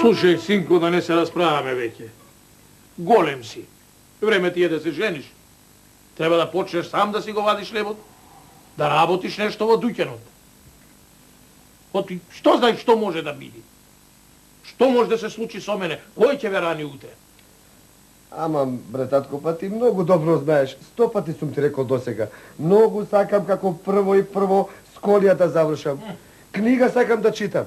Слушай, синко, да не се расправаме веќе. Голем си. Време ти е да се жениш. Треба да почнеш сам да си го вадиш лебот, да работиш нешто во дуќанот. Оти, што знаеш што може да биде? Што може да се случи со мене? Кој ќе ве рани утре? Ама, брататко, па ти многу добро знаеш. 100 пати сум ти рекол досега. Многу сакам како прво сколија да завршам. Книга сакам да читам.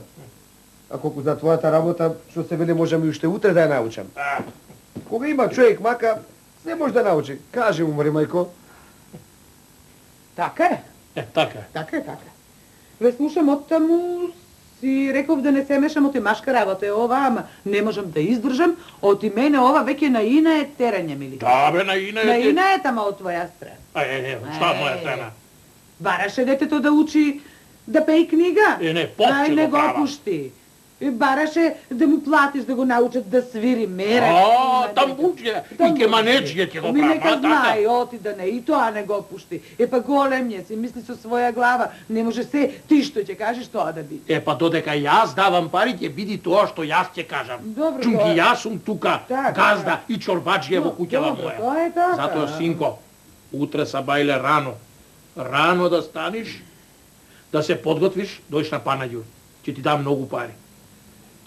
А колку за твојата работа, што се вели, можам и уште утре да ја научам. Кога има човек мака, се може да научи. Кажи му, Мари мајко. Така е. Така. Така е. Ве слушам од таму, си реков да не се мешам, оти машка работа е ова, ама не можам да издржам, оти мене ова веќе наина е терање, мили. Да, бе, наина е. Наина е тама од твоја страна. Шта моја страна? Бараше детето да учи да пее книга. Не, попче не го го права. пушти. Бараше да му платиш да го научат да свири мера. Тамбуџе и кеманеџе ќе го Ми нека права. знае, оти да не, и тоа не го пушти. Па голем е, си мисли со своја глава, не може се, ти што ќе кажеш тоа да биде. Па додека јас давам пари, ќе биде тоа што јас ќе кажам. Добро, Чунки тоа е. јас сум тука, Така, газда и чорбаџија во куќава Добро, моја. тоа е така. Затоа, синко, утре са бајле рано. Рано да станеш, да се подготвиш, дојш на Панаѓур. Ќе ти дам многу пари.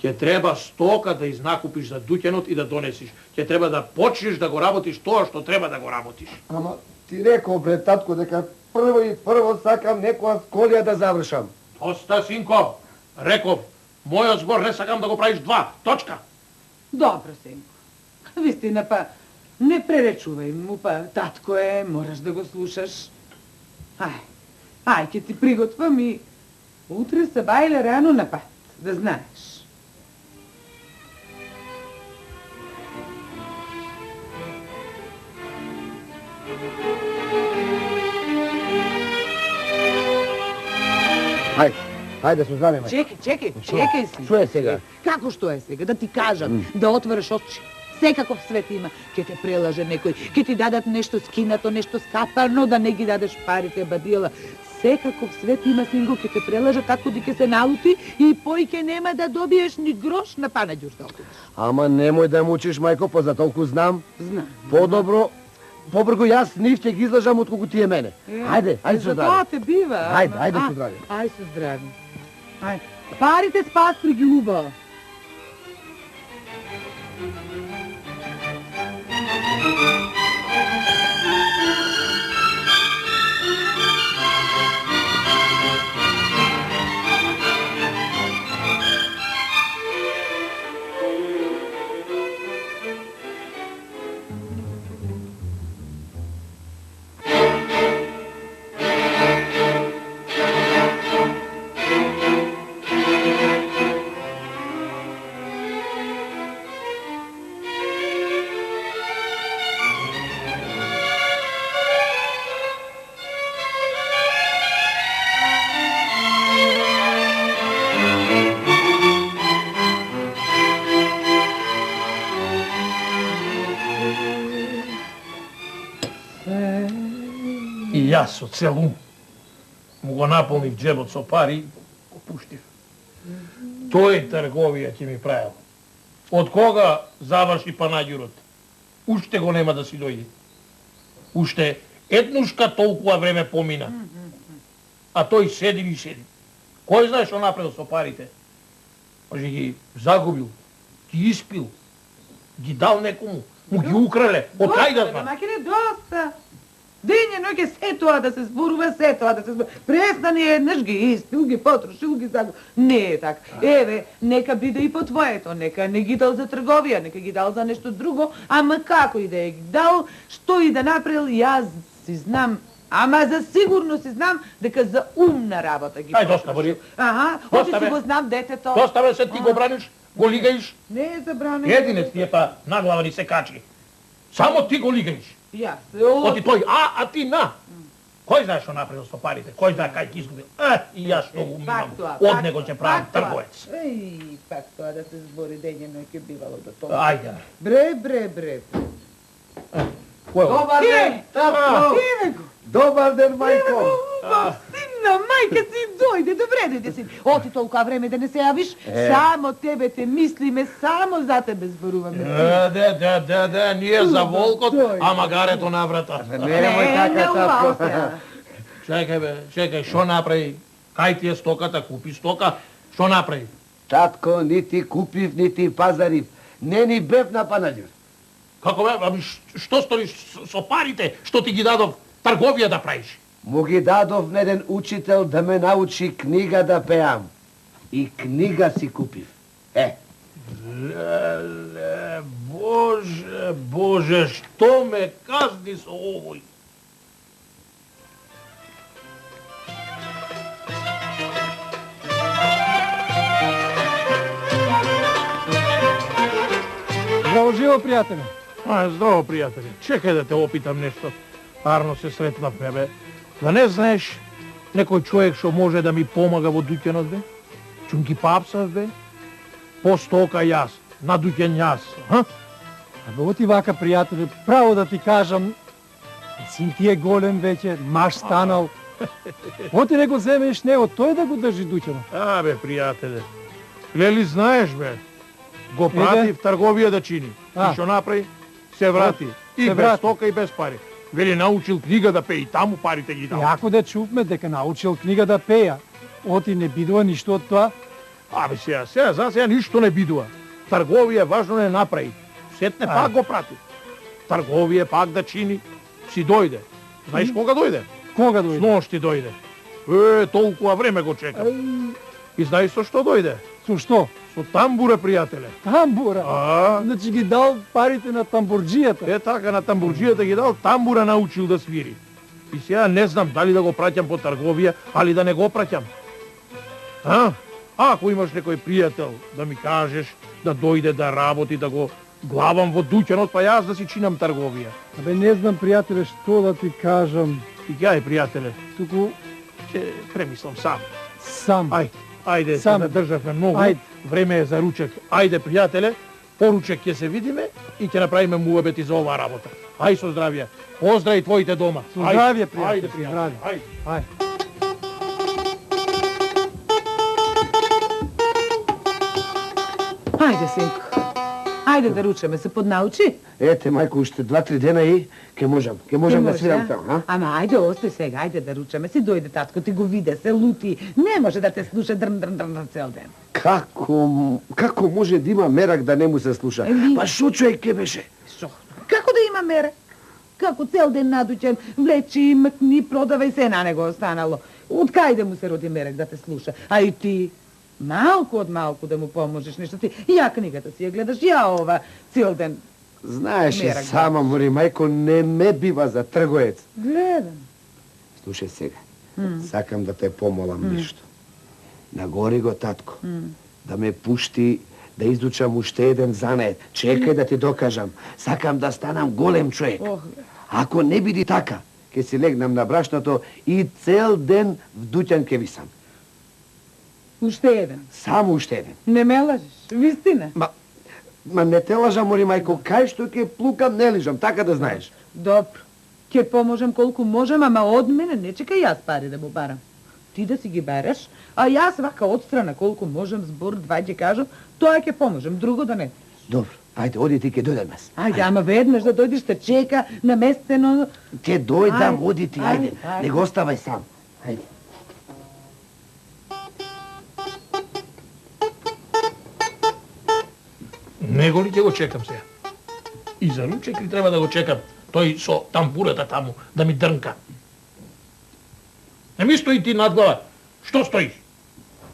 Ќе треба стока да изнакупиш за дуќанот и да донесиш. Ќе треба да почнеш да го работиш тоа што треба да го работиш. Ама ти рекол, брататко, дека прво сакам некоја сколија да завршам. Доста, синко. Реков, мојот збор не сакам да го правиш два. Точка. Добро, синко. Вистина, па, не преречувај му, па, татко е, мораш да го слушаш. Ај, ќе ти приготвам и утре се бајле рано на пат, да знаеш. Хајде, Сузане, мај. Чекај си. Што е сега? Како што е сега? Да ти кажам, да отвориш очи. Секаков свет има. Ке те прелаже некој, ке ти дадат нешто скинато, нешто скапано, да не ги дадеш парите, бадила. Секаков свет има, синго, ке те прелаже како да ке се налути и појке нема да добиеш ни грош на Панаѓур да отидеш. Ама немој да мучиш, мајко, па за толку знам. Знам. Подобро, побргу јас нив ќе ги излажам отколку тие мене. Хајде, со За здравје. тоа те бива. Хајде, со здравје. Ај со здравје. Ај, парите спасли ги убаво. И јас со цел ум му го наполнив джебот со пари и го пуштив. Тој трговија ќе ми правил. Од кога заврши Панаѓурот? Уште го нема да си дојде. Уште еднушка толкува време помина. А тој седи и седи. Кој знае што направил со парите? Може ги загубил, ги испил, ги дал некому, му ги украле. Од кај да знам? Макине, доста. Дење ноќе се тоа да се зборува, се тоа да се зборува. Престани еднаш, ги испил, ги потрошил, ги загубил. Не е така. Еве, нека биде и по твоето, нека не ги дал за трговија, нека ги дал за нешто друго, ама како и да е ги дал, што и да направил, јас си знам, ама за сигурно си знам дека за умна работа ги Ај, доста, Бори. Аха, Доста, оти си бе. го знам детето. Доста бе, се ти го браниш, го лигаиш. Не е забранено. Единец ти е па на глава ни се качи. Само ти го лигаиш. Јас. Оти тој а ти на. Кој знае што направил со парите? Кој знае кај ги изгубил? И јас што го имам. Од него ќе правам трговец. Еј, пак тоа да се збори дење ноќе бивало до тоа. Ајде. Бре. Кој е? Добар ден, татко. Добар ден, мајко. Сина, мајка си дојде, добре дојде син. Оти толкова време да не се јавиш, само тебе те мислиме, само за тебе зборуваме. Да, ние за волкот, а магарето на врата. Немој така, татко. Чекај, шо направи? Кај ти е стоката, купи стока, шо направи? Татко, нити купив, нити пазарив. Не ни бев на панаѓер. Како бе, ами што сториш со парите, што ти ги дадов трговија да правиш? Му ги дадов на еден учител да ме научи книга да пеам. И книга си купив. Леле, Боже, што ме казни со овој? Здраво живо, пријателе. Здраво, пријателе. Чекај да те опитам нешто. Арно се сретнавме, бе. Да не знаеш некој човек што може да ми помага во дуќанот, бе? Чунки папсав, бе? По стока јас, на дуќан јас, ха? Абе, оти вака, пријателе, право да ти кажам, син ти е голем веќе, маш станал. Оти не го земеш него, тој да го држи дуќанот. Бе, пријателе. Лели знаеш, бе? Го прати в трговија да чини. И што направи? Се врати. И без стока и без пари. Вели научил книга да пее и таму парите ги дал. Јако да чувме дека научил книга да пеја. Оти не бидува ништо од тоа. Абе сега ништо не бидува. Трговија важно не направи. Сетне пак го прати. Трговија пак да чини. Си дојде. Знаеш кога дојде? Кога дојде? Сношти дојде. Толкова време го чекам. И знаеш со што дојде? Со што? Со тамбура, пријателе. Тамбура? Значи ги дал парите на тамбурџијата. Така, на тамбурџијата ги дал, тамбура научил да свири. И сега не знам дали да го праќам по трговија, али да не го праќам. Ако имаш некој пријател да ми кажеш, да дојде да работи, да го главам во дуќанот, па јас да си чинам трговија. Абе, не знам, пријателе, што да ти кажам. И гај, пријателе, Туку ќе премислам сам. сам. Ајде, Сам. се надржавме многу. Ајде. Време е за ручек. Ајде, пријателе, по ручек ќе се видиме и ќе направиме муабети за оваа работа. Ај со здравје. Поздрави твоите дома. Со здравје, пријателе. Ајде, пријателе. Здравје. Ајде. Ајде, синко. Ајде да ручаме, се поднаучи. Ете, мајко, уште 2-3 дена и ке можам да свирам таму, Ама ајде, остай сега, ајде да ручаме. Си дојде татко, ти го виде, се лути. Не може да те слуша дрн цел ден. Како може да има мерак да не му се слуша? Па шо човек ке беше? Шо? Како да има мерак? Како цел ден надуќен, влечи, мкни, продавај, се на него останало. Од кај му се роди мерак да те слуша? А и ти? Малку од малку да му поможеш нешто ти. Ја книгата си ја гледаш, ја ова цел ден. Знаеш и Мерак, сама, мори, мајко, не ме бива за тргоец. Гледам. Слушај сега, сакам да те помолам нешто. Нагори го, татко, да ме пушти да изучам уште еден занает. Чекај да ти докажам. Сакам да станам голем човек. Ако не биде така, ќе си легнам на брашното и цел ден в дуќан ке висам. Уште еден. Само уште еден. Не ме лажеш, вистина. Ма не те лажам, мори, мајко, кај што ќе плукам, не лижам, така да знаеш. Добро. Ќе поможам колку можам, ама од мене не чекај јас пари да му барам. Ти да си ги бараш, а јас вака отстрана колку можам, збор, два ќе кажам, тоа ќе поможам, друго да не. Добро, ајде, оди ти ќе дојдам јас. Ајде, ама веднаш да дојдеш, те чека наместено. Ќе дојдам, Ајде, оди ти, ајде. ајде. Не го оставај сам. Ајде. Него ли ќе го чекам сега? И за ручек ли треба да го чекам? Тој со тамбурата таму, да ми дрнка. Не ми стои ти над глава. Што стоиш?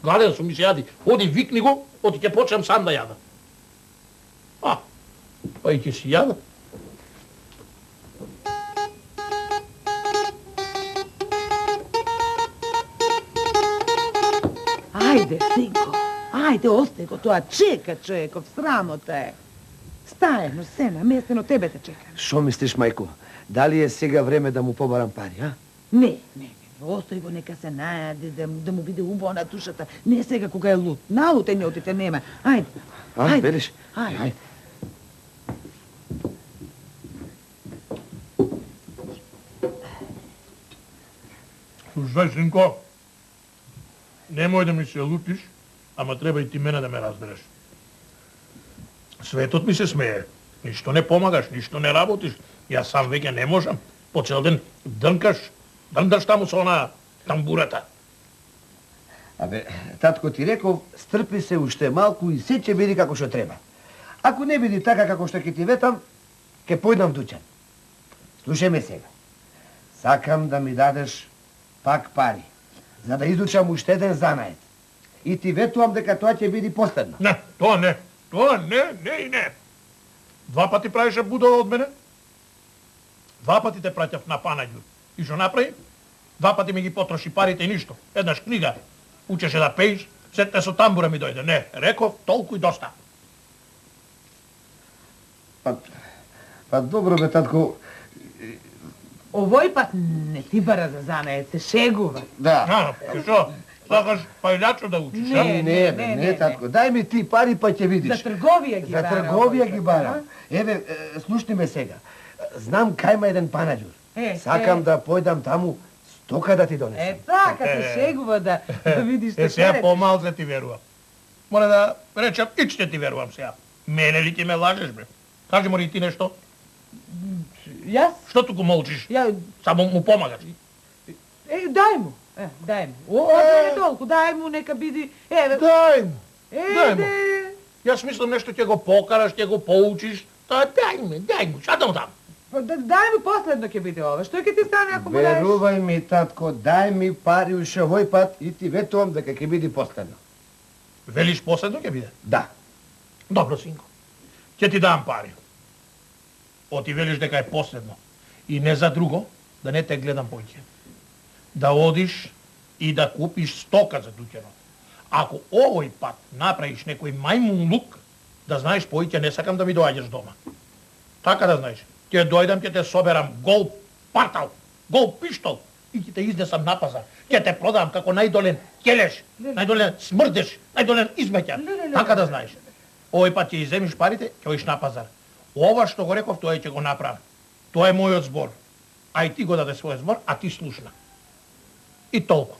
Гладен сум ми се јади. Оди, викни го, оти ќе почнам сам да јадам. Па и ќе си јадам. Ајде, синко, ајде, остај го тоа, чека човеков, срамота е. Стаено, се наместено, тебе те чекам. Шо мислиш, мајко? Дали е сега време да му побарам пари, а? Не, остој го, нека се најаде, да му биде убаво на душата. Не сега кога е лут. Наутењотите нема. Ајде. Велиш? Ајде. Слушај, синко, немој да ми се лутиш, ама треба и ти мене да ме разбереш. Светот ми се смее. Ништо не помагаш, ништо не работиш. Јас сам веќе не можам. По цел ден дрндаш таму со она тамбурата. Абе, татко ти реков, стрпи се уште малку и се ќе биде како што треба. Ако не биде така како што ќе ти ветам, ќе појдам дуќан. Слушај ме сега. Сакам да ми дадеш пак пари, за да изучам уште еден занает. И ти ветувам дека тоа ќе биде последно. Не, тоа не. Тоа не, не и не. 2 пати правише будала од мене. 2 пати те праќав на Панаѓур. И што направи? 2 пати ми ги потроши парите и ништо. Еднаш книга. Учеше да пеиш, сетне со тамбура ми дојде. Не, реков, толку и доста. Па добро бе, татко. Овој пат не ти бара за занает, се шегува. Да. И што? Сакаш пајлячо да учиш, а? Не, татко. Дај ми ти пари, па ќе видиш. За трговија ги За бара. трговија ги барам. Еве, слушни ме сега. Знам кај има еден Панаѓур. Сакам да појдам таму стока да ти донесам. Така се шегува да видиш што Сега речеш. помалце ти верувам. Мора да речам, и ще ти верувам сега. Мене ли ти ме лажеш, бе? Кажи мори ти нешто. Јас? Што туку молчиш? Ја... Само му помагаш. Дај му. Дај му. Одне толку, дај му, нека биди. Еве. Дај му. Дај му. Еде. Јас мислам нешто ќе го покараш, ќе го поучиш. Дај му, šta да му дам? Дај му последно ќе биде ова. Што ќе ти стане ако му даеш? Верувај ми, татко, дај ми пари уште овој пат и ти ветувам дека ќе биде последно. Велиш последно ќе биде? Да. Добро, синко. Ќе ти дам пари. Оти велиш дека е последно. И не за друго, да не те гледам поќе. Да одиш и да купиш стока за дуќанот. Ако овој пат направиш некој мајмун лук, да знаеш поќе не сакам да ми доаѓаш дома. Така да знаеш. Ќе дојдам, ќе те соберам гол партал, гол пиштол и ќе те изнесам на пазар. Ќе те продам како најдолен келеш, најдолен смрдеш, најдолен измеќар. Така да знаеш. Овој пат ќе иземиш парите, ќе одиш на пазар. Ова што го реков, тоа ќе го направам. Тоа е мојот збор. А и ти го даде својот збор, а ти слушна. И толку.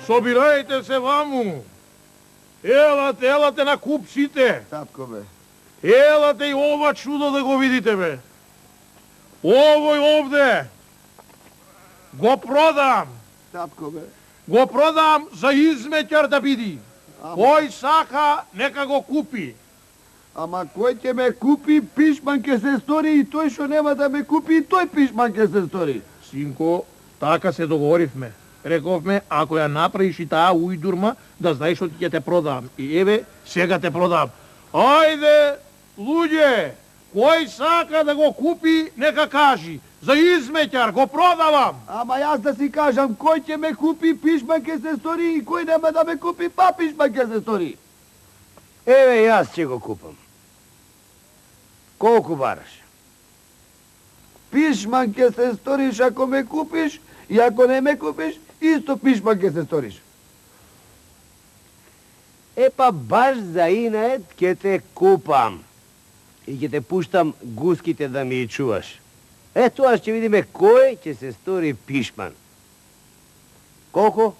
Собирајте се ваму. Елате на куп сите. Татко, бе. Елате и ова чудо да го видите, бе. Овој овде го продам. Татко, бе. Го продам за изметјар да биди. Кој сака, нека го купи. Ама кој ќе ме купи, пишман ќе се стори и тој што нема да ме купи, и тој пишман ќе се стори. Синко, така се договоривме. Рековме, ако ја направиш и таа ујдурма, да знаеш што ќе те продам. И еве, сега те продам. Ајде, луѓе, кој сака да го купи, нека кажи. За изметјар го продавам. Ама јас да си кажам, кој ќе ме купи, пишман ќе се стори и кој нема да ме купи, па пишман ќе се стори. Еве јас ќе го купам. Колку бараш? Пишман ќе се сториш ако ме купиш и ако не ме купиш, исто пишман ќе се сториш. Па баш за инает ќе те купам. И ќе те пуштам гуските да ми ја чуваш. Тоа ќе видиме кој ќе се стори пишман. Колку?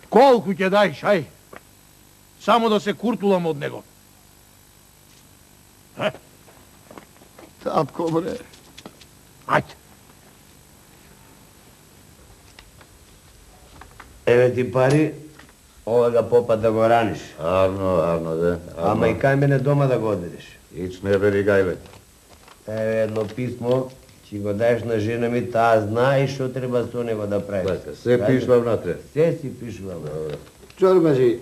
Колку ќе дајш, ај? Само да се куртулам од него. Татко, бре. Ајде. Еве ти пари, ова га попад да го раниш. Арно, да. Ама и кај мене дома да го одведеш. Ич не бери гајле. Еве едно писмо, ќе го даеш на жена ми, таа знае што треба со него да прави. Лека, се пишва внатре. Се си пишува. Чорбажи,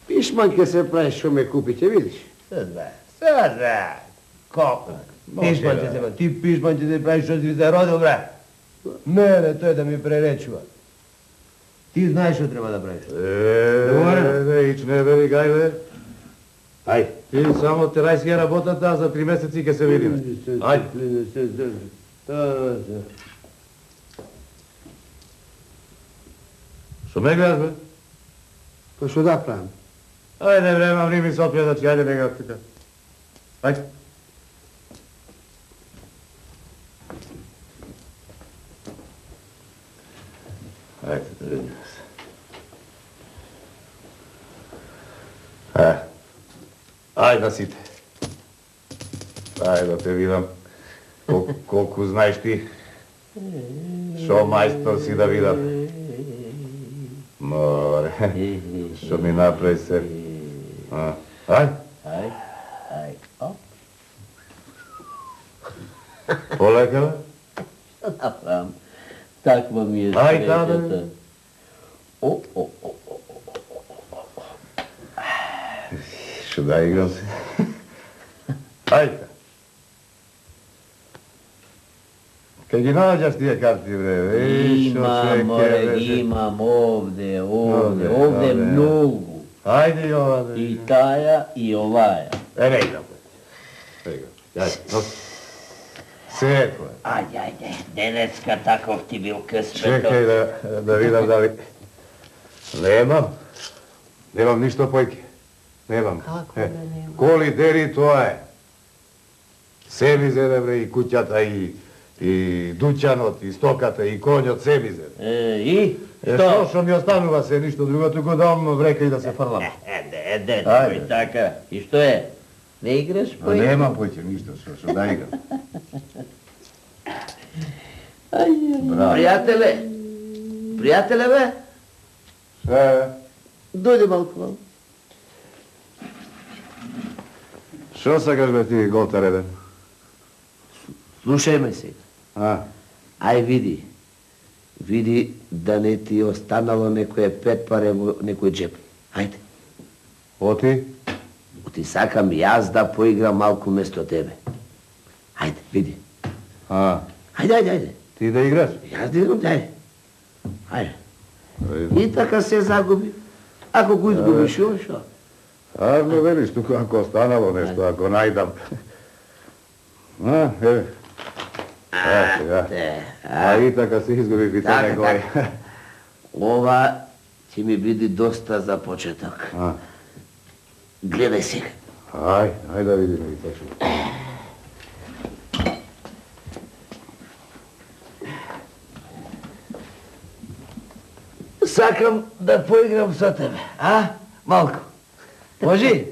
пишман ќе се прави што ме купи, ќе видиш. Се знае. Колко? Пишман ќе се прави. Ти пишман ќе се прави што си се родил, бре. Не, тој да ми преречува. Ти знаеш што треба да правиш. Ич не бери гајле. Ај. Ти само терај си ја работата, а за 3 месеци ќе се видиме. Ајде. Што ме гледаш, бе? Па што да правам? Ајде, бре, мам, не ми се отпјадачи, ајде, бега од тука. Ајде. Ајде, да видим се. Ајде да сите. Ајде да те видам колку знаеш ти. Шо мајстор си да видам. Море, што ми направи се. Ајде. Ај, оп. Полека, бе? Направам. Таква ми е Ај, таде. среќата. О. Што да играм се. Ајде. Кај ги наđаш тие карти, бре, Имам, море, имам овде многу. Ајде и ова, да. И таја, и оваја. Не играм, бре. Ајде, носи. Се твое. Ајде, денеска таков ти бил късмето. Чекај да видам дали... Немам ништо појке. Немам. Како да нема? Коли дери тоа е. Се ми зеде, бре, и куќата, и дуќанот, и стоката, и конјот, се ми зеде. И? Што ми останува се, ништо друго, туку дам врека и да се фрлам. Еде, Ајде. тој така. И што е? Не играш Па појке? немам појке ништо, што да играм. Браво. Пријателе, бе, Се, дојде малку. што сакаш, бе, ти, голтар еден? Слушај ме сега. Ај види. Види да не ти останало некоје 5 паре во некој джеп. Ајде. Оти? Ти сакам јас да поиграм малку место тебе. Ајде, види. Ајде. Ти да играш? Јас да играм, ајде. И така се загуби. Ако го изгубиш, шо? Арно велиш, туку ако останало нешто, ако најдам. Еве. И така се изгуби питање гори. Ова ќе ми биде доста за почеток. Гледај сега. Ајде да видиме и точно. Сакам да поиграм со тебе, а? Малко. Може?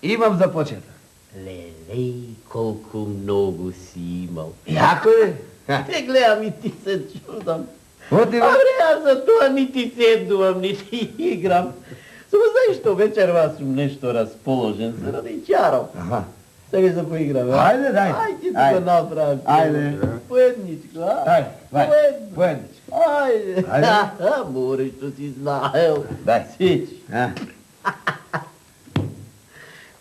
Имам за почеток. Лелей, колку многу си имал. Јако е? Те гледам и ти се чудам. Оти А бре, аз за тоа нити седнувам, нити играм. Само знаеш што, вечерва сум нешто расположен заради чаров. Аха. Сега да поиграме. а? Ајде, дај. Ајде да Ајде. го направим. Ајде. Поедничко, а? Ајде, вај. Поедничко. Поедничко. Ајде. Ајде. Море што си знаел. Дај. Сич. А?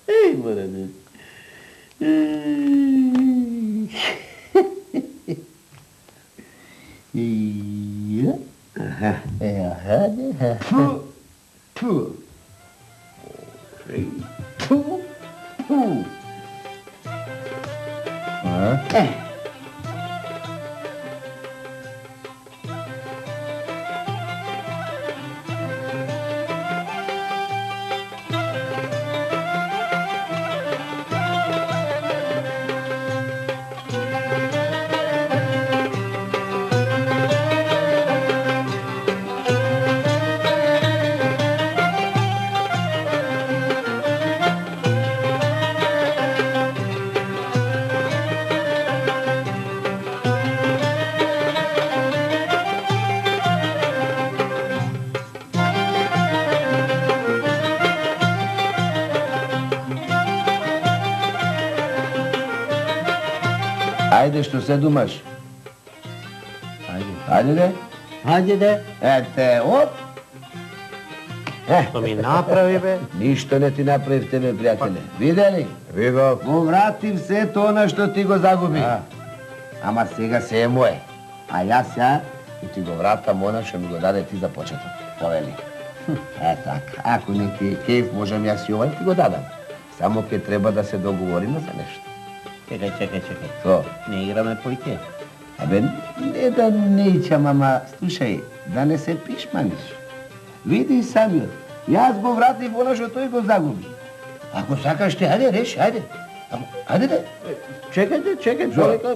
Еј, море не. Ja. Аха. Ja, ja. Фу. Фу. Фу, фу. Ајде, што се думаш? Ајде де. Хајде де. Ете, оп. Што ми направи, бе? Ништо не ти направив тебе, пријателе. Виде ли? Видов. Го вратив сето она што ти го загуби. Ама сега се е моje. А јас ја и ти го вратам она што ми го даде ти за почеток. Повели. Е така. Ако не ти е кеф, можам јас и овај ти го дадам. Само ке треба да се договориме за нешто. Чекај. Што? Не играме појке. Абе, не да не ичам, ама слушај, да не се пишманиш. Види самиот, јас го вратив оно што тој го загуби. Ако сакаш ти, ајде, реши, ајде. Ајде, де. Чекај, Зо? човека.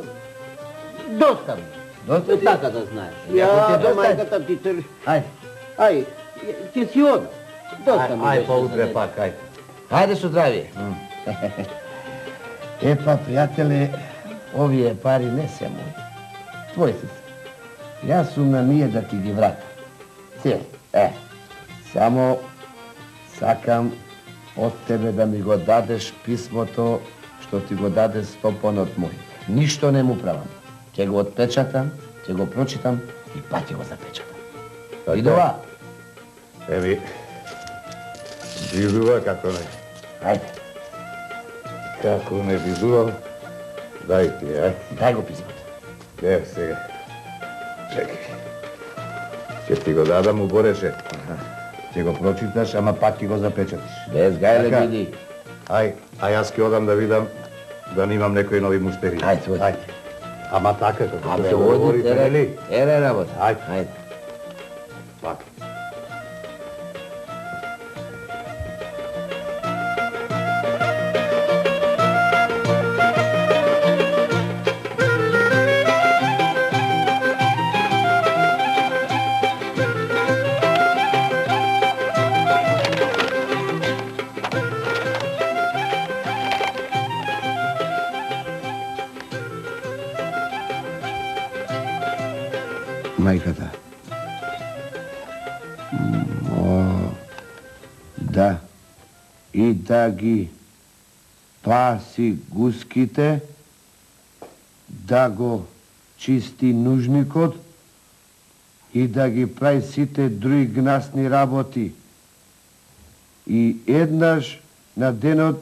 Доста ми. Доста ти? Така да знаеш. Ако ти е Ја, доста- мајката ти те... Ајде, Ај, ќе си одам. Доста ми Ај, беше па за утре дете. пак, ај. ајде со здравие. Епа, пријателе, овие пари не се мои. Твои си се. Јас сум на ние да ти ги вратам. Цели. Само сакам од тебе да ми го дадеш писмото што ти го даде стопанот мој. Ништо не му правам. Ќе го отпечатам, ќе го прочитам и па ќе го запечатам. Видова? Еми, видува како не. Ајде, Како не видувал, дај ти, дај го писмото. Ево сега. Чекай. Ќе ти го дадам у Бореше. Ќе го прочиташ, ама пак ќе го запечатиш. Без гајле Така. биди. Ај, а јас ќе одам да видам да немам некои нови муштери. Ајде, оди. Ама така како што Абе, се оди, договорите, нели? ере работа. Ајде. Ајде. Пак. Мајката. Да. И да ги паси гуските, да го чисти нужникот и да ги прави сите други гнасни работи. И еднаш на денот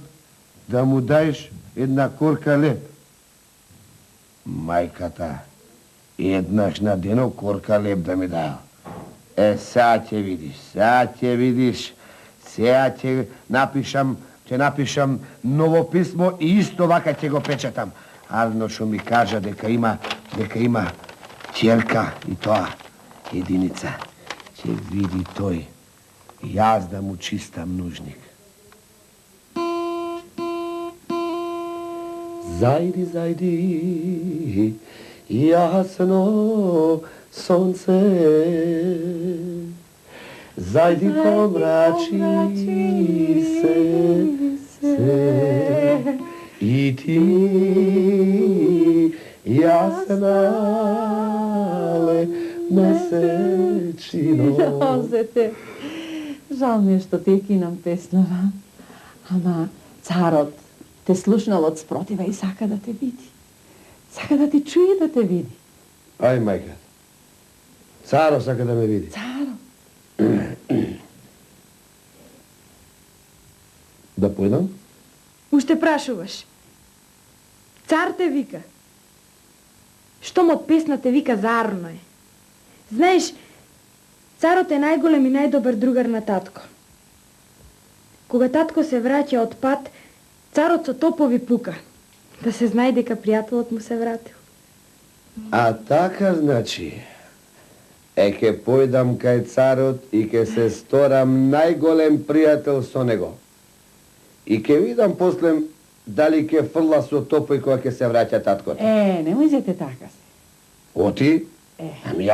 да му даеш една корка леб. Мајката, еднаш на денот корка леб да ми даја. Сега ќе видиш, сега ќе напишам ново писмо и исто вака ќе го печатам. Арно што ми кажа дека има ќерка и тоа, единица. Ќе види тој, јас да му чистам нужник. Зајди, јасно Сонце, зайди помрачи се, и ти, јаснале месечино. Розете, жал ми е што те кинам песнава. Ама царот те слушнал од спротива и сака да те види. Сака да те чуе да те види. Ај, мајка, царо сака да ме види. Царо. Да појдам? Уште прашуваш. Цар те вика. Штом од песна те вика, зарно е. Знаеш, царот е најголем и најдобар другар на татко. Кога татко се враќа од пат, царот со топови пука. Да се знае дека пријателот му се вратил. А така значи, ке појдам кај царот и ке се сторам најголем пријател со него. И ке видам после дали ке фрла со топој кога ке се враќа таткото. Не можете така се. Оти? Ами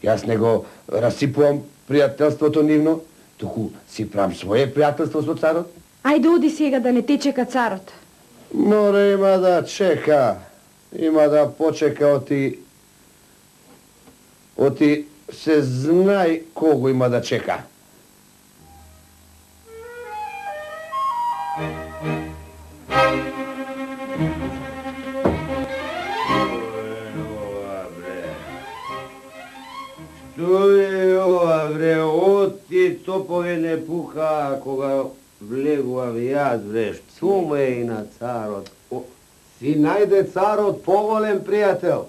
јас не го расипувам пријателството нивно, туку си правам своје пријателство со царот. Ајде оди сега да не те чека царот. Море има да чека, има да почека оти се знај кого има да чека. Што е ова, бре, оти топове не пуха кога влегував јас, бре, што му е и на царот? Си најде царот поволен пријател.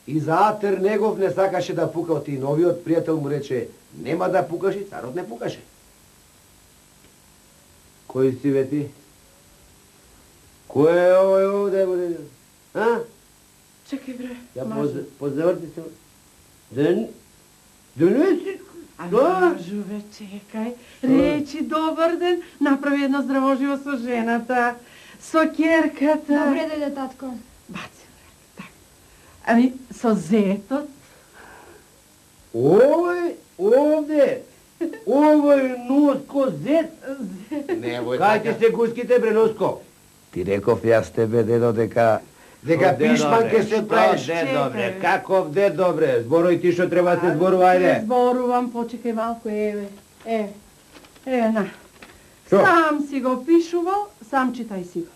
И за Атер негов не сакаше да пука, оти новиот пријател му рече, нема да пукаш и царот не пукаше. Кој си бе ти? Кој е овој овде, бре? А? Чекай бре. Ја позаврти се. Да не си... Мажу бе, чекај. Речи добар ден, направи едно здравоживо со жената, со керката. Добре дојде, татко. Баци, така. Ами, со зетот. Овој, овде, овој Носко зет. Кај ти се гуските, бре, Носко? Ти реков јас тебе, дедо, дека пишман ке се правиш. Де добре, каков де добре, зборој ти што треба да се зборува, ајде. Зборувам, почекај малку, еве. На. Што? Сам си го пишувал, сам читај си го.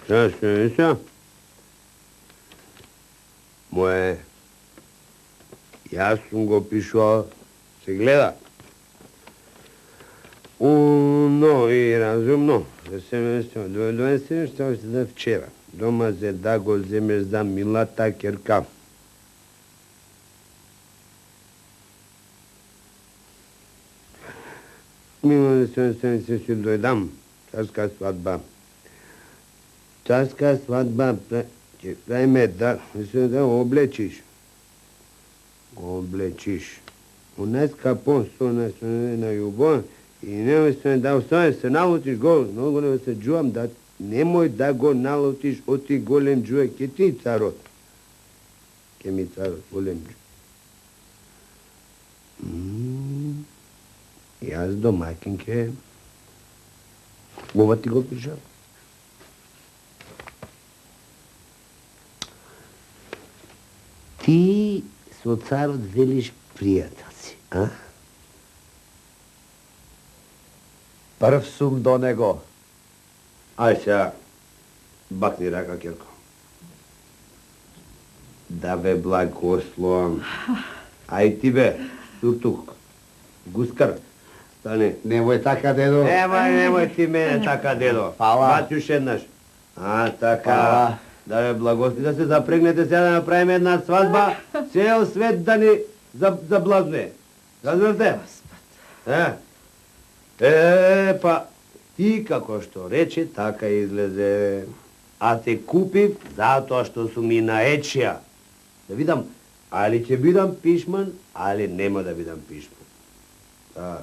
Што? Моје, јас сум го пишувал, се гледа. Умно и разумно. Доведен што за вчера. Дома за да го земеш за милата керка. Мимо да се си дојдам. Царска свадба. Царска свадба. Ќе правиме да облечиш. Го облечиш. У нас капон со на љубов. И немој се да останеш, се налутиш го, многу не се джувам, да немој да го налутиш оти голем джуе, ке ти царот. Ке ми царот, голем джуе. Јас домакин ке... Ова ти го пишав. Ти со царот велиш пријател си, а? Прв сум до него. Ај сега, бакни рака, Керко. Да бе благословам. Ај ти бе, сутук, гускар, стани. Немој така, дедо. Немој ти мене така, дедо. Фала. Бачуш еднаш. А, така. Фала. Да бе благослови, да се запрегнете сега да направиме една свадба, цел свет да ни заблазне. Разбирате? Па, ти како што рече, така излезе. А те купив затоа што сум и наечија. Да видам, али ќе бидам пишман, али нема да бидам пишман. Да.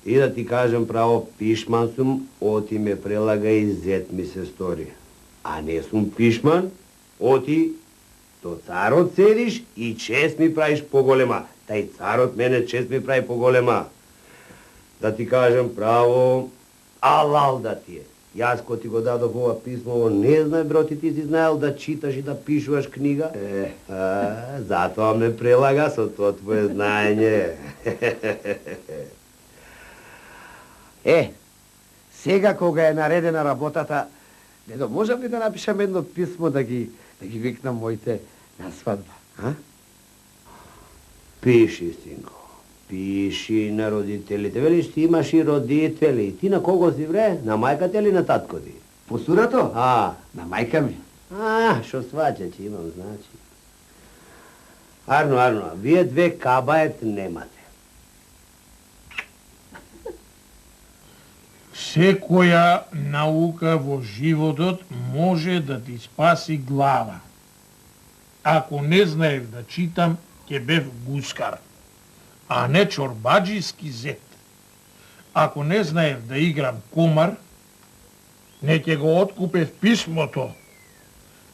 И да ти кажам право, пишман сум, оти ме прелага и зет ми се стори. А не сум пишман, оти, то царот седиш и чест ми правиш поголема. Тај царот мене чест ми прави поголема. Да ти кажем право, алал да ти е. Јас ко ти го дадов ова писмо, не знае, броти, ти си знаел да читаш и да пишуваш книга? Затоа ме прелага со тоа твое знаење. Сега кога е наредена работата, дедо, можам ли да напишам едно писмо да ги викнам моите на свадба, а? Пиши, синко. Пиши на родителите. Велиш, ти имаш и родители. Ти на кого си, вре? На мајката или на татко ти? Посурато? На мајка ми. Шо сваќа, че имам, значи. Арно, вие две кабает немате. Секоја наука во животот може да ти спаси глава. Ако не знаев да читам, ќе бев гускар, а не чорбаджиски зет. Ако не знаев да играм комар, не ќе го откупев писмото.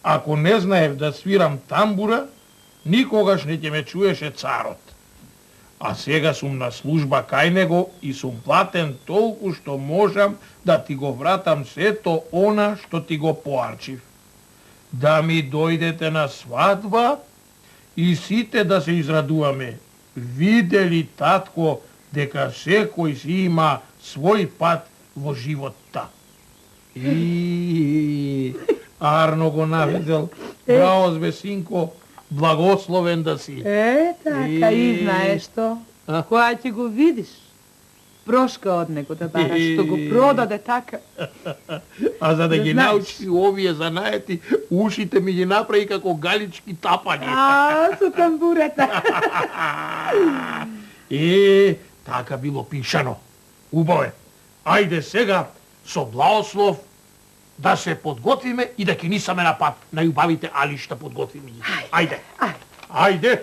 Ако не знаев да свирам тамбура, никогаш не ќе ме чуеше царот. А сега сум на служба кај него и сум платен толку што можам да ти го вратам сето она што ти го поарчив. Да ми дојдете на свадба и сите да се израдуваме. Видели, татко, дека секој си има свој пат во животта. Арно го навидел. Браво, збе, синко, благословен да си. Така, и знаеш што? Која ќе го видиш, прошка од него да бараш, што го продаде така. А за да ги знаеш. научи овие занаети, ушите ми ги направи како галички тапањи. Со тамбурата. Така било пишано. Убаво е. Ајде сега, со благослов, да се подготвиме и да ќе нисаме на пат. Најубавите алишта подготвиме ги. Ајде.